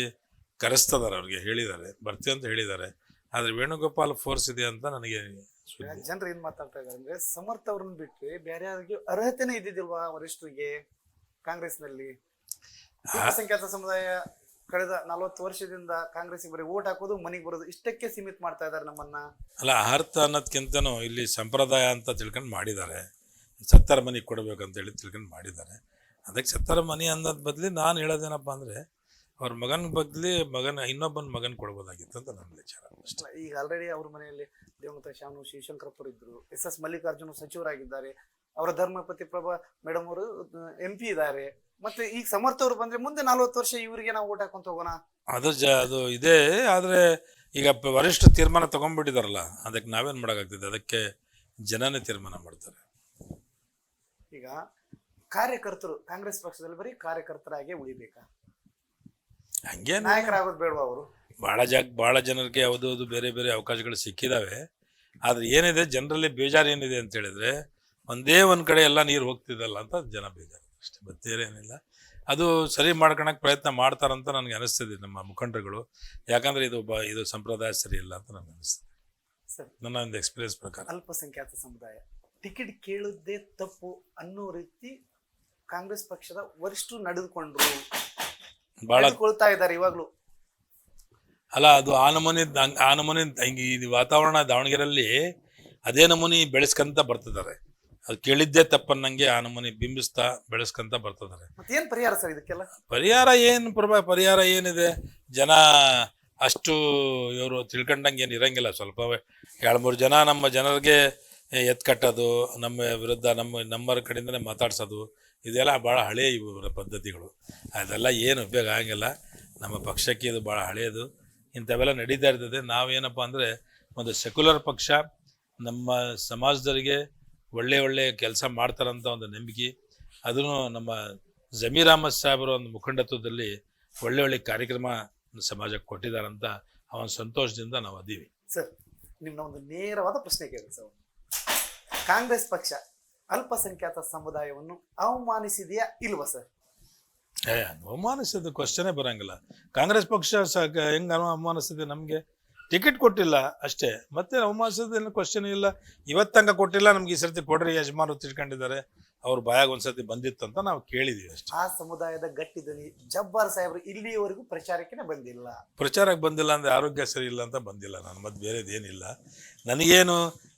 ಕರೆಸ್ತದಾರೆ, ಅವ್ರಿಗೆ ಹೇಳಿದ್ದಾರೆ, ಬರ್ತೀವಿ ಅಂತ ಹೇಳಿದ್ದಾರೆ. ಆದರೆ ವೇಣುಗೋಪಾಲ್ ಫೋರ್ಸ್ ಇದೆ ಅಂತ ನನಗೆ ಜನರು ಏನ್ ಮಾತಾಡ್ತಾ ಇದ್ದಾರೆ ಅಂದ್ರೆ, ಸಮರ್ಥ ಅವ್ರನ್ನ ಬಿಟ್ಟು ಬೇರೆ ಯಾರಿಗೆ ಅರ್ಹತೆನೇ ಇದ್ದಿದ್ದಿಲ್ವಾ ವರಿಷ್ಠರಿಗೆ ಕಾಂಗ್ರೆಸ್ನಲ್ಲಿ? ಅಲ್ಪಸಂಖ್ಯಾತ ಸಮುದಾಯ ಕಳೆದ 40 ವರ್ಷದಿಂದ ಕಾಂಗ್ರೆಸ್ಗೆ ಬರೀ ಓಟ್ ಹಾಕೋದು, ಮನೆಗೆ ಬರೋದು, ಇಷ್ಟಕ್ಕೆ ಸೀಮಿತ ಮಾಡ್ತಾ ಇದ್ದಾರೆ ನಮ್ಮನ್ನ. ಅಲ್ಲ, ಅರ್ಥ ಅನ್ನೋದಕ್ಕಿಂತನೂ ಇಲ್ಲಿ ಸಂಪ್ರದಾಯ ಅಂತ ತಿಳ್ಕೊಂಡು ಮಾಡಿದ್ದಾರೆ. 70 ಮನೆ ಕೊಡಬೇಕಂತೇಳಿ ತಿಳ್ಕೊಂಡು ಮಾಡಿದ್ದಾರೆ. ಅದಕ್ಕೆ 70 ಮನೆ ಅನ್ನೋದು ಬದಲಿ ನಾನು ಹೇಳೋದೇನಪ್ಪ ಅಂದರೆ, ಅವ್ರ ಮಗನ ಬದಲಿ ಇನ್ನೊಬ್ಬನ ಮಗನ ಕೊಡ್ಬೋದಾಗಿತ್ತು ಅಂತ ನನ್ನ ವಿಚಾರ ಅಷ್ಟೇ. ಈಗ ಆಲ್ರೆಡಿ ಅವ್ರ ಮನೆಯಲ್ಲಿ ದೇವಮತ ಶಾನು ಶಿವಶಂಕರಪ್ಪರು ಇದ್ರು, SS ಮಲ್ಲಿಕಾರ್ಜುನ ಸಚಿವರಾಗಿದ್ದಾರೆ, ಅವರ ಧರ್ಮಪತಿ ಪ್ರಭಾ ಮೇಡಮ್ ಅವರು MP ಇದ್ದಾರೆ. ಮತ್ತೆ ಈಗ ಸಮರ್ಥ ಅವರು ಬಂದ್ರೆ ಮುಂದೆ 40 ವರ್ಷ ಇವರಿಗೆ ನಾವು ಓಟ್ ಹಾಕೊಂತ ಹೋಗೋಣ, ಅದು ಇದೆ. ಆದರೆ ಈಗ ವರಿಷ್ಠ ತೀರ್ಮಾನ ತಗೊಂಡ್ಬಿಟ್ಟಿದಾರಲ್ಲ, ಅದಕ್ಕೆ ನಾವೇನು ಮಾಡೋಕ್ಕಾಗ್ತದೆ, ಅದಕ್ಕೆ ಜನನೇ ತೀರ್ಮಾನ ಮಾಡ್ತಾರೆ. ಈಗ ಕಾರ್ಯಕರ್ತರು ಕಾಂಗ್ರೆಸ್ ಪಕ್ಷದಲ್ಲಿ ಬರೀ ಕಾರ್ಯಕರ್ತರಾಗೆ ಉಳಿಬೇಕಾ, ಹಂಗೆ ನಾಯಕರಾಗೋದು ಬೇಡವಾ? ಅವರು ಭಾಳ ಜನರಿಗೆ ಯಾವುದೋ ಬೇರೆ ಬೇರೆ ಅವಕಾಶಗಳು ಸಿಕ್ಕಿದಾವೆ. ಆದರೆ ಏನಿದೆ, ಜನರಲ್ಲಿ ಬೇಜಾರು ಏನಿದೆ ಅಂತ ಹೇಳಿದ್ರೆ, ಒಂದೇ ಒಂದು ಕಡೆ ಎಲ್ಲ ನೀರು ಹೋಗ್ತಿದ್ದಲ್ಲ ಅಂತ ಜನ ಬೇಜಾರು ಅಷ್ಟೇ, ಬೇರೇನಿಲ್ಲ. ಅದು ಸರಿ ಮಾಡ್ಕೊಳಕ್ಕೆ ಪ್ರಯತ್ನ ಮಾಡ್ತಾರಂತ ನನಗೆ ಅನಿಸ್ತದೆ ನಮ್ಮ ಮುಖಂಡರುಗಳು. ಯಾಕಂದರೆ ಇದು ಸಂಪ್ರದಾಯ ಸರಿ ಇಲ್ಲ ಅಂತ ನನಗೆ ಅನಿಸ್ತದೆ, ನನ್ನ ಒಂದು ಎಕ್ಸ್ಪೀರಿಯನ್ಸ್ ಪ್ರಕಾರ. ಅಲ್ಪಸಂಖ್ಯಾತ ಸಮುದಾಯ ಟಿಕೆಟ್ ಕೇಳುವುದೇ ತಪ್ಪು ಅನ್ನೋ ರೀತಿ ಕಾಂಗ್ರೆಸ್ ಪಕ್ಷದ ವರಿಷ್ಠರು ನಡೆದುಕೊಂಡ್ರು, ನಡೆದುಕೊಳ್ತಾ ಇದ್ದಾರೆ ಇವಾಗ್ಲೂ. ಅಲ್ಲ, ಅದು ಆ ನಮೂನಿ ಹಿಂಗೆ ಇದು ವಾತಾವರಣ ದಾವಣಗೆರೆಯಲ್ಲಿ ಅದೇ ನಮೂನಿ ಬೆಳೆಸ್ಕೊಂತ ಬರ್ತಿದ್ದಾರೆ. ಅದು ಕೇಳಿದ್ದೇ ತಪ್ಪನ್ನಂಗೆ ಆ ನಮೂನಿ ಬಿಂಬಿಸ್ತಾ ಬೆಳೆಸ್ಕೊಂತ ಬರ್ತಿದ್ದಾರೆ. ಮತ್ತೇನು ಪರಿಹಾರ ಸರ್ ಇದಕ್ಕೆಲ್ಲ? ಪರಿಹಾರ ಏನಿದೆ, ಜನ ಅಷ್ಟು ಇವರು ತಿಳ್ಕೊಂಡಂಗೆ ಏನು ಇರಂಗಿಲ್ಲ. ಸ್ವಲ್ಪ 2-3 ಜನ ನಮ್ಮ ಜನರಿಗೆ ಎತ್ಕಟ್ಟೋದು, ನಮ್ಮ ವಿರುದ್ಧ ನಮ್ಮರ ಕಡೆಯಿಂದನೇ ಮಾತಾಡ್ಸೋದು, ಇದೆಲ್ಲ ಭಾಳ ಹಳೆಯ ಇವರ ಪದ್ಧತಿಗಳು. ಅದೆಲ್ಲ ಏನು ಉಪಯೋಗ ಆಗಂಗಿಲ್ಲ. ನಮ್ಮ ಪಕ್ಷಕ್ಕೆ ಇದು ಭಾಳ ಹಳೆಯದು. ಇಂಥವೆಲ್ಲ ನಡೀತಾ ಇರ್ತದೆ. ನಾವೇನಪ್ಪ ಅಂದರೆ, ಒಂದು ಸೆಕ್ಯುಲರ್ ಪಕ್ಷ, ನಮ್ಮ ಸಮಾಜದವರಿಗೆ ಒಳ್ಳೆ ಕೆಲಸ ಮಾಡ್ತಾರಂಥ ಒಂದು ನಂಬಿಕೆ, ಅದನ್ನು ನಮ್ಮ ಜಮೀರ್ ಅಹಮದ್ ಸಾಹೇಬರ ಒಂದು ಮುಖಂಡತ್ವದಲ್ಲಿ ಒಳ್ಳೆ ಕಾರ್ಯಕ್ರಮ ಸಮಾಜಕ್ಕೆ ಕೊಟ್ಟಿದ್ದಾರಂತ ಅವನ ಸಂತೋಷದಿಂದ ನಾವು ಅದೀವಿ. ಸರ್, ನಿಮ್ಮ ಒಂದು ನೇರವಾದ ಪ್ರಶ್ನೆ ಕೇಳಿ ಸರ್, ಕಾಂಗ್ರೆಸ್ ಪಕ್ಷ ಅಲ್ಪಸಂಖ್ಯಾತ ಸಮುದಾಯವನ್ನು ಅವಮಾನಿಸಿದೆಯಾ ಇಲ್ವಾ ಸರ್? ಅವಮಾನಿಸಿದ ಕ್ವಶನೇ ಬರಂಗಿಲ್ಲ. ಕಾಂಗ್ರೆಸ್ ಪಕ್ಷ ಹೆಂಗೆ ಅವಮಾನಿಸಿದೆ, ನಮಗೆ ಟಿಕೆಟ್ ಕೊಟ್ಟಿಲ್ಲ ಅಷ್ಟೇ, ಮತ್ತೆ ಅವಮಾನಿಸೋದೇನು ಕ್ವಶನ್ ಇಲ್ಲ. ಇವತ್ತಂಗ ಕೊಟ್ಟಿಲ್ಲ, ನಮ್ಗೆ ಈ ಸರ್ತಿ ಕೊಡ್ರಿ ಯಜಮಾನರು ತಿಳ್ಕೊಂಡಿದ್ದಾರೆ, ಅವ್ರ ಬಾಯಾಗ ಒಂದ್ಸತಿ ಬಂದಿತ್ತು ಅಂತ ನಾವು ಕೇಳಿದೀವಿ ಅಷ್ಟೇ. ಆ ಸಮುದಾಯದ ಗಟ್ಟಿ ಧ್ವನಿ ಜಬ್ಬಾರ್ ಸಾಹೇಬ್ರು ಇಲ್ಲಿಯವರೆಗೂ ಪ್ರಚಾರಕ್ಕೆ ಬಂದಿಲ್ಲ. ಪ್ರಚಾರಕ್ಕೆ ಬಂದಿಲ್ಲ ಅಂದರೆ ಆರೋಗ್ಯ ಸರಿ ಇಲ್ಲ ಅಂತ ಬಂದಿಲ್ಲ. ನಾನು ಮತ್ತೆ ಬೇರೆದೇನಿಲ್ಲ. ನನಗೇನು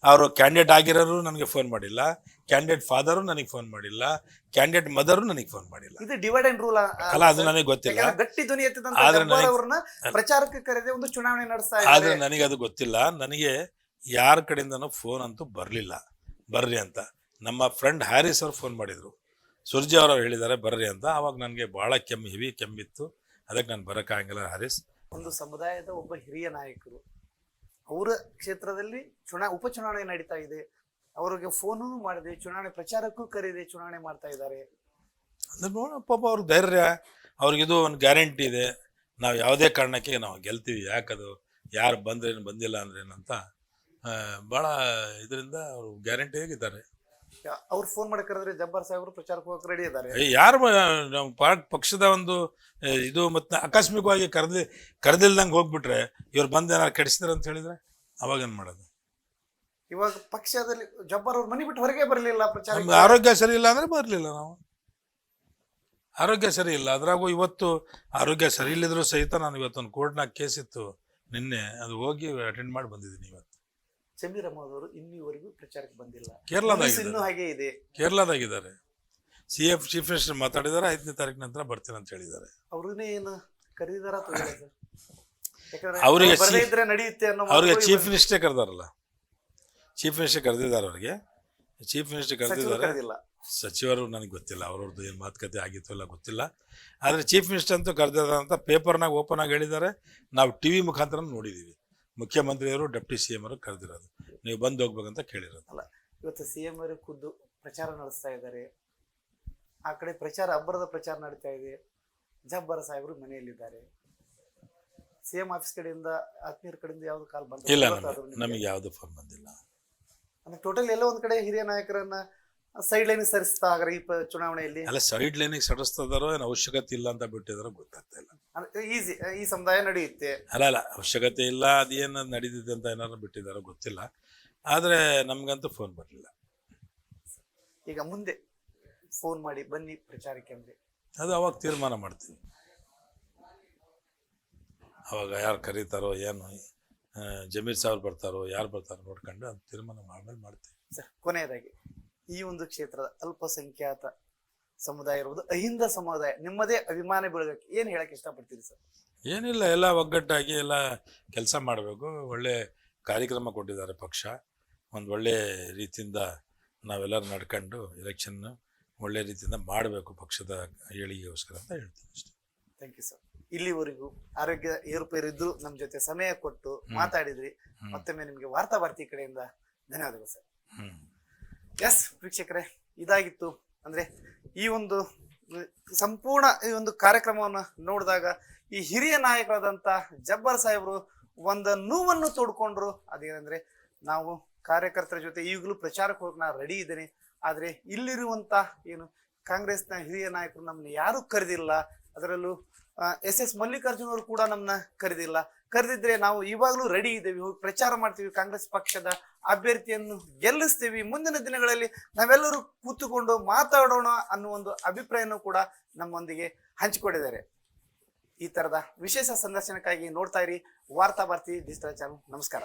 ಅವರು ಕ್ಯಾಂಡಿಡೇಟ್ ಆಗಿರೋರು ನನಗೆ ಫೋನ್ ಮಾಡಿಲ್ಲ, ಕ್ಯಾಂಡಿಡೇಟ್ ಫಾದರು ನನಗೆ ಫೋನ್ ಮಾಡಿಲ್ಲ, ಕ್ಯಾಂಡಿಡೇಟ್ ಮದರು ನನಗೆ ಫೋನ್ ಮಾಡಿಲ್ಲ. ಇದು ಡಿವೈಡ್ ಅಂಡ್ ರೂಲ್ ಅಲ್ಲ, ಅದು ನನಗೆ ಗೊತ್ತಿಲ್ಲ. ಗಟ್ಟಿ ಧ್ವನಿ ಆದ್ರೆ ಅವ್ರನ್ನ ಪ್ರಚಾರಕ್ಕೆ ಕರೆದೇ ಒಂದು ಚುನಾವಣೆ ನಡೆಸ್ತಾ ಆದ್ರೆ ನನಗೆ ಅದು ಗೊತ್ತಿಲ್ಲ. ನನಗೆ ಯಾರ ಕಡೆಯಿಂದನೂ ಫೋನ್ ಅಂತೂ ಬರಲಿಲ್ಲ ಬರ್ರಿ ಅಂತ. ನಮ್ಮ ಫ್ರೆಂಡ್ ಹ್ಯಾರಿಸ್ ಅವ್ರು ಫೋನ್ ಮಾಡಿದ್ರು, ಸುರ್ಜಿ ಅವರು ಹೇಳಿದ್ದಾರೆ ಬರ್ರಿ ಅಂತ. ಅವಾಗ ನನಗೆ ಭಾಳ ಹೆವಿ ಕೆಮ್ಮಿತ್ತು, ಅದಕ್ಕೆ ನಾನು ಬರೋಕ್ಕಾಗಿಲ್ಲ. ಹ್ಯಾರಿಸ್ ಒಂದು ಸಮುದಾಯದ ಒಬ್ಬ ಹಿರಿಯ ನಾಯಕರು, ಅವರ ಕ್ಷೇತ್ರದಲ್ಲಿ ಉಪಚುನಾವಣೆ ನಡೀತಾ ಇದೆ, ಅವ್ರಿಗೆ ಫೋನು ಮಾಡಿದೆ, ಚುನಾವಣೆ ಪ್ರಚಾರಕ್ಕೂ ಕರೀದೆ, ಚುನಾವಣೆ ಮಾಡ್ತಾ ಇದ್ದಾರೆ. ಅಂದ್ರೆ ನೋಡ ಪಾಪ ಅವ್ರ ಧೈರ್ಯ, ಅವ್ರಿಗಿದು ಒಂದು ಗ್ಯಾರಂಟಿ ಇದೆ, ನಾವು ಯಾವುದೇ ಕಾರಣಕ್ಕೆ ನಾವು ಗೆಲ್ತೀವಿ, ಯಾಕದು ಯಾರು ಬಂದ್ರೇನು ಬಂದಿಲ್ಲ ಅಂದ್ರೇನಂತ ಭಾಳ ಇದರಿಂದ ಅವರು ಗ್ಯಾರಂಟಿ ಆಗಿದ್ದಾರೆ. ಅವ್ರು ಫೋನ್ ಮಾಡಿ ಕರೆದ್ರೆ ಜಬ್ಬಾರ್ ಸಾಹೇಬ್ರು ಪ್ರಚಾರಕ್ಕೆ ಹೋಗಕ್ಕೆ ರೆಡಿ ಇದ್ದಾರೆ. ಯಾರು ನಮ್ಮ ಪಕ್ಷದ ಒಂದು ಇದು ಮತ್ತೆ ಆಕಸ್ಮಿಕವಾಗಿ ಕರೆದಿಲ್ದಂಗೆ ಹೋಗ್ಬಿಟ್ರೆ ಇವ್ರು ಬಂದು ಏನಾರು ಕೆಡಿಸಿದಾರೆ ಅಂತ ಹೇಳಿದ್ರೆ ಅವಾಗ ಏನು ಮಾಡೋದು? ಇವಾಗ ಪಕ್ಷದಲ್ಲಿ ಜಬ್ಬಾರ್ ಅವ್ರ ಮನೆ ಬಿಟ್ಟು ಹೊರಗೆ ಬರಲಿಲ್ಲ ಪ್ರಚಾರ. ಆರೋಗ್ಯ ಸರಿ ಇಲ್ಲ ಅಂದ್ರೆ ಬರಲಿಲ್ಲ. ನಾವು ಆರೋಗ್ಯ ಸರಿ ಇಲ್ಲ, ಅದ್ರಾಗೂ ಇವತ್ತು ಆರೋಗ್ಯ ಸರಿ ಇಲ್ಲಿದ್ರು ಸಹಿತ ನಾನು ಇವತ್ತೊಂದು ಕೋರ್ಟ್ನಾಗ ಕೇಸ್ ಇತ್ತು ನಿನ್ನೆ, ಅದು ಹೋಗಿ ಅಟೆಂಡ್ ಮಾಡಿ ಬಂದಿದ್ದೀನಿ. ಇವತ್ತು ಜಮೀರ್ ಅಹಮದ್ ಅವರು ಇನ್ನಿವರೆಗೂ ಪ್ರಚಾರಕ್ಕೆ ಬಂದಿಲ್ಲ. ಕೇರಳದಾಗಿದ್ದಾರೆ, ಹಾಗೆ ಇದೆ. ಕೇರಳದಾಗಿದ್ದಾರೆ. ಚೀಫ್ ಮಿನಿಸ್ಟರ್ ಮಾತಾಡಿದಾರೆ, 5ನೇ ತಾರೀಕು ನಂತರ ಬರ್ತೀನಿ ಅಂತ ಹೇಳಿದ್ದಾರೆ. ಅವ್ರನ್ನೇ ಏನು ಕರೀದಾರ ಅವ್ರಿಗೆ ಚೀಫ್ ಮಿನಿಸ್ಟರ್ ಕರೆದಾರಲ್ಲ, ಚೀಫ್ ಮಿನಿಸ್ಟರ್ ಕರೆದಿದ್ದಾರೆ. ಅವ್ರಿಗೆ ಚೀಫ್ ಮಿನಿಸ್ಟರ್ ಕರೆದಿದ್ದಾರೆ. ಸಚಿವರು ನನಗೆ ಗೊತ್ತಿಲ್ಲ, ಅವ್ರವ್ರದ್ದು ಏನು ಮಾತುಕತೆ ಆಗಿತ್ತು ಇಲ್ಲ ಗೊತ್ತಿಲ್ಲ. ಆದರೆ ಚೀಫ್ ಮಿನಿಸ್ಟರ್ ಅಂತೂ ಕರೆದಿದ್ದಾರೆ ಅಂತ ಪೇಪರ್ನಾಗ ಓಪನ್ ಆಗಿ ಹೇಳಿದ್ದಾರೆ. ನಾವು ಟಿವಿ ಮುಖಾಂತರ ನೋಡಿದ್ದೀವಿ. ಮುಖ್ಯಮಂತ್ರಿಯವರು ಡೆಪ್ಟಿ CM ಅವರು ಕರೆದಿರೋದು, ನೀವು ಬಂದು ಹೋಗ್ಬೇಕಂತ ಕೇಳಿರೋದು. ಅಲ್ಲ, ಇವತ್ತು CM ಅವರು ಖುದ್ದು ಪ್ರಚಾರ ನಡೆಸ್ತಾ ಇದ್ದಾರೆ. ಆ ಕಡೆ ಪ್ರಚಾರ ಅಬ್ಬರದ ಪ್ರಚಾರ ನಡೀತಾ ಇದೆ. ಜಬ್ಬಾರ್ ಸಾಹೇಬರು ಮನೆಯಲ್ಲಿದ್ದಾರೆ. CM ಆಫೀಸ್ ಕಡೆಯಿಂದ ಆತ್ಮೀಯರ ಕಡೆಯಿಂದ ಯಾವ್ದು ಕಾಲ್ ಬಂದ? ಇಲ್ಲ, ನಮಗೆ ಯಾವ್ದು ಫೋನ್ ಬಂದಿಲ್ಲ. ಅಂದ್ರೆ ಟೋಟಲ್ ಎಲ್ಲ ಒಂದ್ ಕಡೆ ಹಿರಿಯ ನಾಯಕರನ್ನ ಸೈಡ್ ಲೈನ್ ಸರಿಸ್ತಾ ಆಗ್ರೆ ಈ ಚುನಾವಣೆಯಲ್ಲಿ. ಅಲ್ಲ, ಸೈಡ್ ಲೈನಿಗೆ ಸರಿಸ್ತದಾರೋ ಏನು ಅವಶ್ಯಕತೆ ಇಲ್ಲ ಅಂತ ಬಿಟ್ಟಿದಾರೋ ಗೊತ್ತಾಗ್ತಾ ಇಲ್ಲ. ಈಸಿ ಈ ಸಮುದಾಯ ನಡೆಯುತ್ತೆ. ಅಲ್ಲ ಅವಶ್ಯಕತೆ ಇಲ್ಲ, ಅದೇನು ನಡೀತಿದೆ ಅಂತ ಏನಾದ್ರು ಬಿಟ್ಟಿದಾರೋ ಗೊತ್ತಿಲ್ಲ. ಆದರೆ ನಮ್ಗಂತೂ ಫೋನ್ ಬರಲಿಲ್ಲ. ಈಗ ಮುಂದೆ ಫೋನ್ ಮಾಡಿ ಬನ್ನಿ ಪ್ರಚಾರಕ್ಕೆ ಅಂದ್ರೆ ಅದು ಅವಾಗ ತೀರ್ಮಾನ ಮಾಡ್ತೀವಿ. ಅವಾಗ ಯಾರು ಕರೀತಾರೋ ಏನು, ಜಮೀರ್ ಸಾವ್ರು ಬರ್ತಾರೋ ಯಾರು ಬರ್ತಾರೋ ನೋಡ್ಕೊಂಡು ಅದು ತೀರ್ಮಾನ ಆಮೇಲೆ ಮಾಡ್ತೀವಿ. ಸರ್, ಕೊನೆಯದಾಗಿ ಈ ಒಂದು ಕ್ಷೇತ್ರದ ಅಲ್ಪಸಂಖ್ಯಾತ ಸಮುದಾಯ ಇರುವುದು ಅಹಿಂದ ಸಮುದಾಯ, ನಿಮ್ಮದೇ ಅಭಿಮಾನ ಬೆಳಗಕ್ಕೆ ಏನು ಹೇಳಕ್ಕೆ ಇಷ್ಟಪಡ್ತೀರಿ ಸರ್? ಏನಿಲ್ಲ, ಎಲ್ಲ ಒಗ್ಗಟ್ಟಾಗಿ ಎಲ್ಲ ಕೆಲಸ ಮಾಡಬೇಕು. ಒಳ್ಳೆ ಕಾರ್ಯಕ್ರಮ ಕೊಟ್ಟಿದ್ದಾರೆ ಪಕ್ಷ. ಒಂದು ಒಳ್ಳೆ ರೀತಿಯಿಂದ ನಾವೆಲ್ಲರೂ ನಡ್ಕೊಂಡು ಎಲೆಕ್ಷನ್ ಒಳ್ಳೆ ರೀತಿಯಿಂದ ಮಾಡಬೇಕು ಪಕ್ಷದ ಏಳಿಗೆಗೋಸ್ಕರ ಅಂತ ಹೇಳ್ತೀನಿ ಅಷ್ಟೇ. Thank you sir. ಇಲ್ಲಿವರೆಗೂ ಆರೋಗ್ಯ ಏರುಪೇರಿದ್ರು ನಮ್ಮ ಜೊತೆ ಸಮಯ ಕೊಟ್ಟು ಮಾತಾಡಿದ್ರಿ. ಮತ್ತೊಮ್ಮೆ ನಿಮಗೆ ವಾರ್ತಾ ಭಾರತಿ ಕಡೆಯಿಂದ ಧನ್ಯವಾದಗಳು ಸರ್. ಎಸ್ ವೀಕ್ಷಕರೇ, ಇದಾಗಿತ್ತು. ಅಂದ್ರೆ ಈ ಒಂದು ಸಂಪೂರ್ಣ ಈ ಒಂದು ಕಾರ್ಯಕ್ರಮವನ್ನು ನೋಡಿದಾಗ ಈ ಹಿರಿಯ ನಾಯಕರಾದಂಥ ಜಬ್ಬಾರ್ ಸಾಹೇಬರು ಒಂದು ನೋವನ್ನು ತೋಡ್ಕೊಂಡ್ರು. ಅದೇನಂದ್ರೆ, ನಾವು ಕಾರ್ಯಕರ್ತರ ಜೊತೆ ಈಗಲೂ ಪ್ರಚಾರಕ್ಕೆ ಹೋಗಿ ನಾ ರೆಡಿ ಇದ್ದೇನೆ, ಆದರೆ ಇಲ್ಲಿರುವಂತ ಏನು ಕಾಂಗ್ರೆಸ್ನ ಹಿರಿಯ ನಾಯಕರು ನಮ್ಮನ್ನ ಯಾರು ಕರೆದಿಲ್ಲ. ಅದರಲ್ಲೂ SS ಮಲ್ಲಿಕಾರ್ಜುನ್ ಅವರು ಕೂಡ ನಮ್ಮನ್ನ ಕರೆದಿಲ್ಲ. ಕರೆದಿದ್ರೆ ನಾವು ಇವಾಗಲೂ ರೆಡಿ ಇದ್ದೇವೆ, ಹೋಗಿ ಪ್ರಚಾರ ಮಾಡ್ತೀವಿ, ಕಾಂಗ್ರೆಸ್ ಪಕ್ಷದ ಅಭ್ಯರ್ಥಿಯನ್ನು ಗೆಲ್ಲಿಸ್ತೀವಿ, ಮುಂದಿನ ದಿನಗಳಲ್ಲಿ ನಾವೆಲ್ಲರೂ ಕೂತುಕೊಂಡು ಮಾತಾಡೋಣ ಅನ್ನೋ ಒಂದು ಅಭಿಪ್ರಾಯನೂ ಕೂಡ ನಮ್ಮೊಂದಿಗೆ ಹಂಚಿಕೊಂಡಿದ್ದಾರೆ. ಈ ತರದ ವಿಶೇಷ ಸಂದರ್ಶನಕ್ಕಾಗಿ ನೋಡ್ತಾ ಇರಿ ವಾರ್ತಾ ಭಾರತಿ ಡಿಜಿಟಲ್ ಚಾನಲ್. ನಮಸ್ಕಾರ.